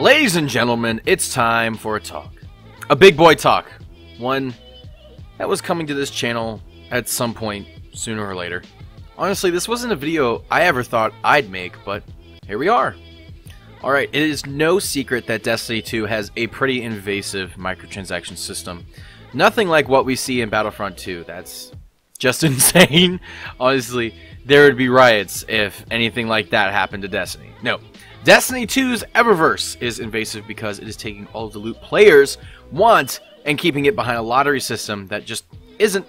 Ladies and gentlemen, it's time for a talk. A big boy talk. One that was coming to this channel at some point, sooner or later. Honestly, this wasn't a video I ever thought I'd make, but here we are. Alright, it is no secret that Destiny 2 has a pretty invasive microtransaction system. Nothing like what we see in Battlefront 2. That's just insane. Honestly, there would be riots if anything like that happened to Destiny. No. Destiny 2's Eververse is invasive because it is taking all of the loot players want and keeping it behind a lottery system that just isn't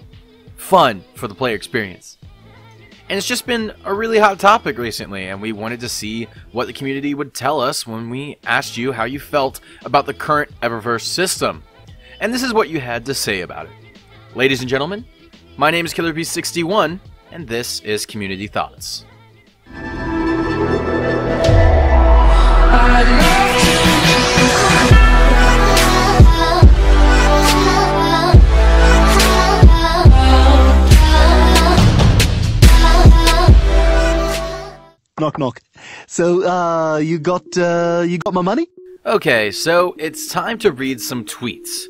fun for the player experience. And it's just been a really hot topic recently, and we wanted to see what the community would tell us when we asked you how you felt about the current Eververse system. And this is what you had to say about it. Ladies and gentlemen, my name is KillerB61, and this is Community Thoughts. Knock knock. So, you got my money? Okay, so it's time to read some tweets.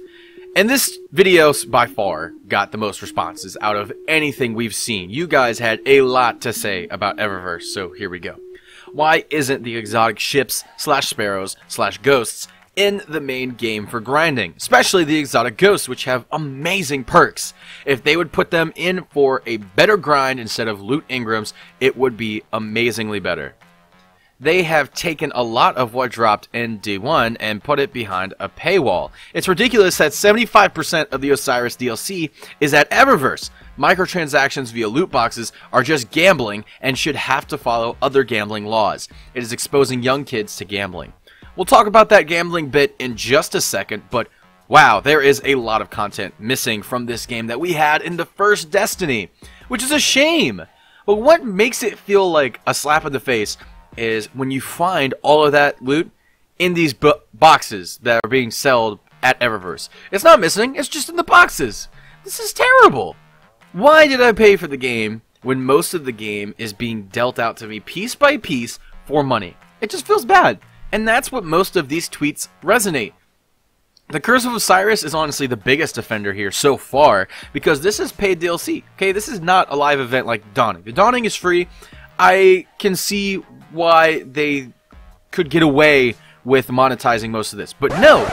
And this video, by far, got the most responses out of anything we've seen. You guys had a lot to say about Eververse, so here we go. Why isn't the exotic ships slash sparrows slash ghosts in the main game for grinding? Especially the exotic ghosts, which have amazing perks. If they would put them in for a better grind instead of loot engrams, it would be amazingly better. They have taken a lot of what dropped in D1 and put it behind a paywall. It's ridiculous that 75% of the Osiris DLC is at Eververse. Microtransactions via loot boxes are just gambling and should have to follow other gambling laws. It is exposing young kids to gambling. We'll talk about that gambling bit in just a second, but wow, there is a lot of content missing from this game that we had in the first Destiny, which is a shame. But what makes it feel like a slap in the face is when you find all of that loot in these boxes that are being sold at Eververse. It's not missing, it's just in the boxes. This is terrible. Why did I pay for the game when most of the game is being dealt out to me piece by piece for money? It just feels bad. And that's what most of these tweets resonate. The Curse of Osiris is honestly the biggest offender here so far because this is paid DLC. Okay, this is not a live event like Dawning. The Dawning is free. I can see why they could get away with monetizing most of this. But no,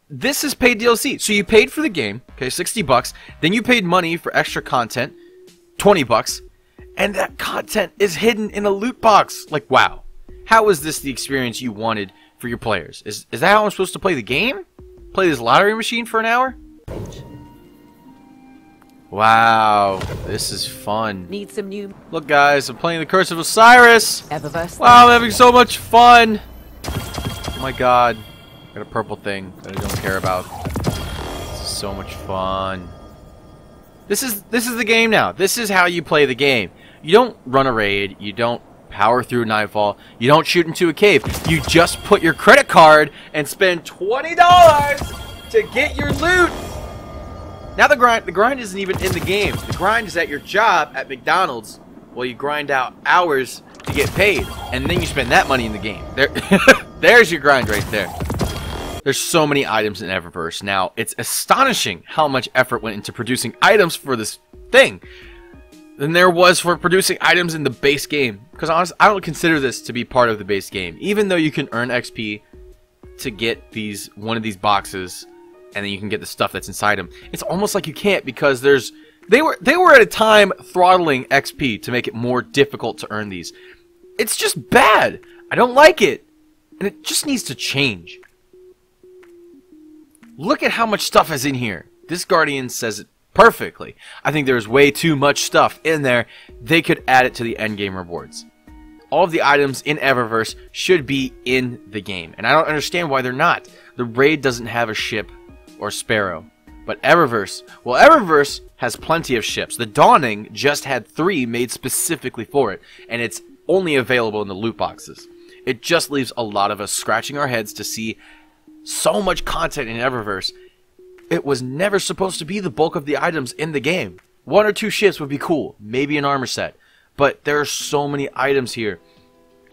this is paid DLC. So you paid for the game, okay, $60, then you paid money for extra content, $20, and that content is hidden in a loot box. Like, wow. How is this the experience you wanted for your players? Is that how I'm supposed to play the game? Play this lottery machine for an hour? Wow, this is fun. Need some new. Look, guys, I'm playing the Curse of Osiris. Eververse. Wow, I'm having so much fun. Oh my god. Got a purple thing that I don't care about. This is so much fun. This is the game now. This is how you play the game. You don't run a raid. You don't power through Nightfall. You don't shoot into a cave. You just put your credit card and spend $20 to get your loot. Now the grind isn't even in the game. The grind is at your job at McDonald's while you grind out hours to get paid, and then you spend that money in the game. There's your grind right there. There's so many items in Eververse now. It's astonishing how much effort went into producing items for this thing than there was for producing items in the base game. Because honestly, I don't consider this to be part of the base game. Even though you can earn XP to get one of these boxes, and then you can get the stuff that's inside them. It's almost like you can't because they were at a time throttling XP to make it more difficult to earn these. It's just bad. I don't like it. And it just needs to change. Look at how much stuff is in here. This Guardian says it perfectly. I think there's way too much stuff in there. They could add it to the endgame rewards. All of the items in Eververse should be in the game. And I don't understand why they're not. The raid doesn't have a ship or sparrow. But Eververse, well, Eververse has plenty of ships. The Dawning just had 3 made specifically for it, and it's only available in the loot boxes. It just leaves a lot of us scratching our heads to see so much content in Eververse. It was never supposed to be the bulk of the items in the game. 1 or 2 ships would be cool, maybe an armor set, but there are so many items here,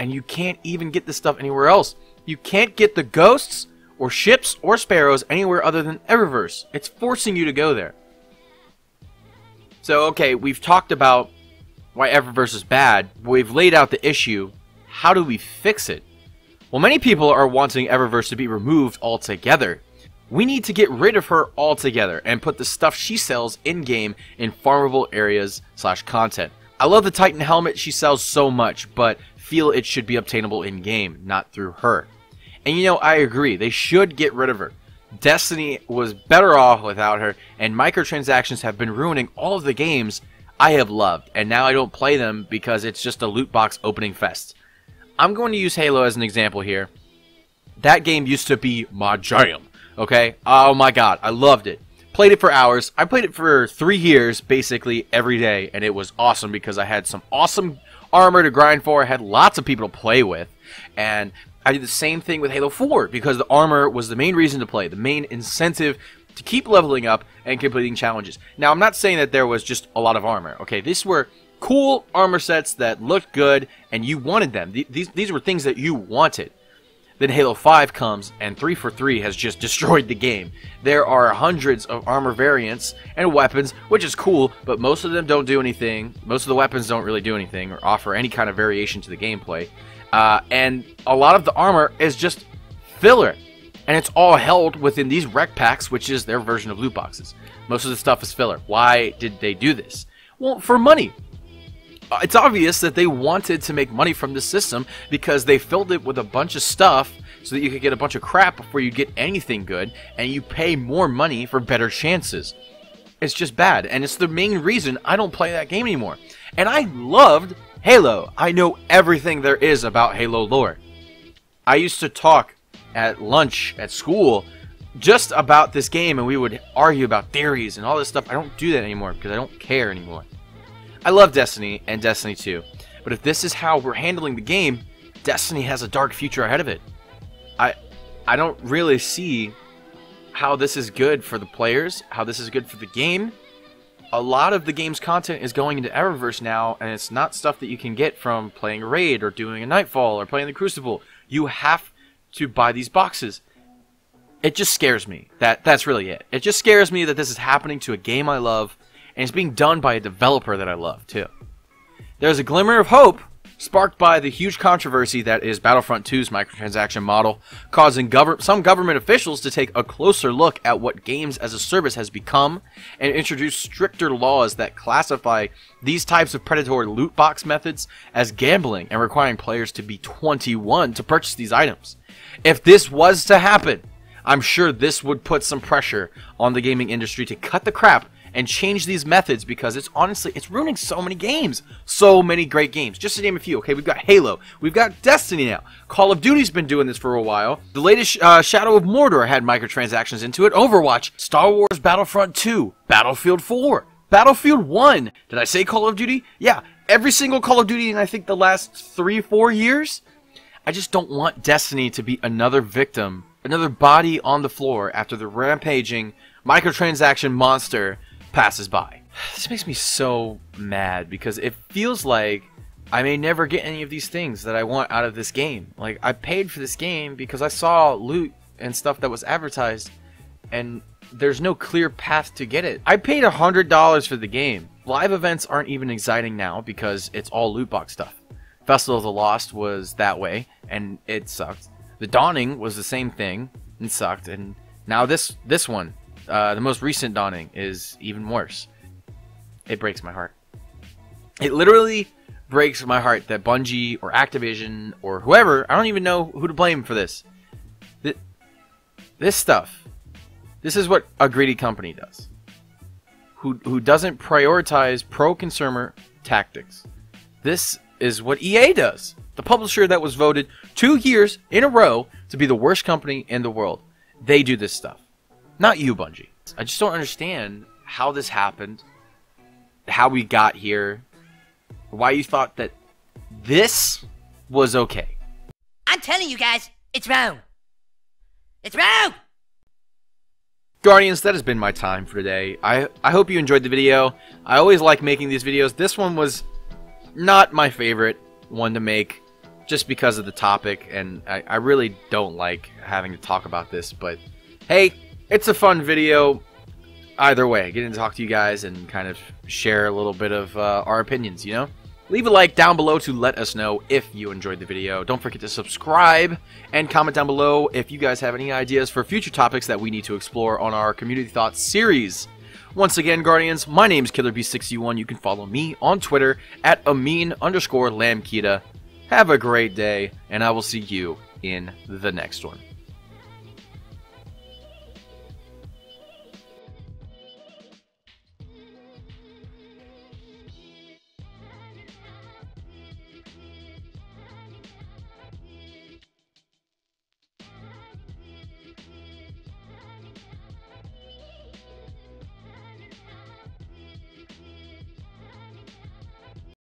and you can't even get this stuff anywhere else. You can't get the ghosts or ships or sparrows anywhere other than Eververse. It's forcing you to go there. So, okay, we've talked about why Eververse is bad. We've laid out the issue. How do we fix it? Well, many people are wanting Eververse to be removed altogether. We need to get rid of her altogether and put the stuff she sells in-game in farmable areas / content. I love the Titan helmet she sells so much, but feel it should be obtainable in-game, not through her. And you know, I agree, they should get rid of her. Destiny was better off without her, and microtransactions have been ruining all of the games I have loved, and now I don't play them because it's just a loot box opening fest. I'm going to use Halo as an example here. That game used to be my jam, okay? Oh my god, I loved it. Played it for hours. I played it for 3 years, basically, every day, and it was awesome because I had some awesome armor to grind for, I had lots of people to play with, and I did the same thing with Halo 4 because the armor was the main reason to play, the main incentive to keep leveling up and completing challenges. Now, I'm not saying that there was just a lot of armor, okay? These were cool armor sets that looked good and you wanted them. These were things that you wanted. Then Halo 5 comes and 3 for 3 has just destroyed the game. There are hundreds of armor variants and weapons, which is cool, but most of them don't do anything. Most of the weapons don't really do anything or offer any kind of variation to the gameplay. And a lot of the armor is just filler. And it's all held within these rec packs, which is their version of loot boxes. Most of the stuff is filler. Why did they do this? Well, for money. It's obvious that they wanted to make money from the system because they filled it with a bunch of stuff so that you could get a bunch of crap before you get anything good, and you pay more money for better chances. It's just bad, and it's the main reason I don't play that game anymore. And I loved Halo. I know everything there is about Halo lore. I used to talk at lunch at school just about this game, and we would argue about theories and all this stuff. I don't do that anymore because I don't care anymore. I love Destiny and Destiny 2, but if this is how we're handling the game, Destiny has a dark future ahead of it. I don't really see how this is good for the players, how this is good for the game. A lot of the game's content is going into Eververse now, and it's not stuff that you can get from playing a raid or doing a Nightfall or playing the Crucible. You have to buy these boxes. It just scares me. That's really it. It just scares me that this is happening to a game I love, and it's being done by a developer that I love, too. There's a glimmer of hope sparked by the huge controversy that is Battlefront 2's microtransaction model, causing some government officials to take a closer look at what games as a service has become and introduce stricter laws that classify these types of predatory loot box methods as gambling and requiring players to be 21 to purchase these items. If this was to happen, I'm sure this would put some pressure on the gaming industry to cut the crap and change these methods, because it's ruining so many games. So many great games. Just to name a few, okay, we've got Halo. We've got Destiny now. Call of Duty's been doing this for a while. The latest Shadow of Mordor had microtransactions into it. Overwatch, Star Wars Battlefront 2, Battlefield 4, Battlefield 1. Did I say Call of Duty? Yeah, every single Call of Duty in I think the last 3-4 years. I just don't want Destiny to be another victim, another body on the floor after the rampaging microtransaction monster passes by. This makes me so mad because it feels like I may never get any of these things that I want out of this game. Like, I paid for this game because I saw loot and stuff that was advertised, and there's no clear path to get it. I paid $100 for the game. Live events aren't even exciting now because it's all loot box stuff. Festival of the Lost was that way, and it sucked. The Dawning was the same thing and sucked, and now this one, the most recent Dawning, is even worse. It breaks my heart. It literally breaks my heart that Bungie or Activision or whoever, I don't even know who to blame for this. This stuff, this is what a greedy company does. Who doesn't prioritize pro-consumer tactics. This is what EA does. The publisher that was voted 2 years in a row to be the worst company in the world. They do this stuff. Not you, Bungie. I just don't understand how this happened, how we got here, why you thought that this was okay. I'm telling you guys, it's wrong. It's wrong! Guardians, that has been my time for today. I hope you enjoyed the video. I always like making these videos. This one was not my favorite one to make. just because of the topic, and I really don't like having to talk about this, but hey, it's a fun video. Either way, getting to talk to you guys and kind of share a little bit of our opinions, you know? Leave a like down below to let us know if you enjoyed the video. Don't forget to subscribe and comment down below if you guys have any ideas for future topics that we need to explore on our Community Thoughts series. Once again, Guardians, my name's KillerB61. You can follow me on Twitter at Amin_Lamkita. Have a great day, and I will see you in the next one.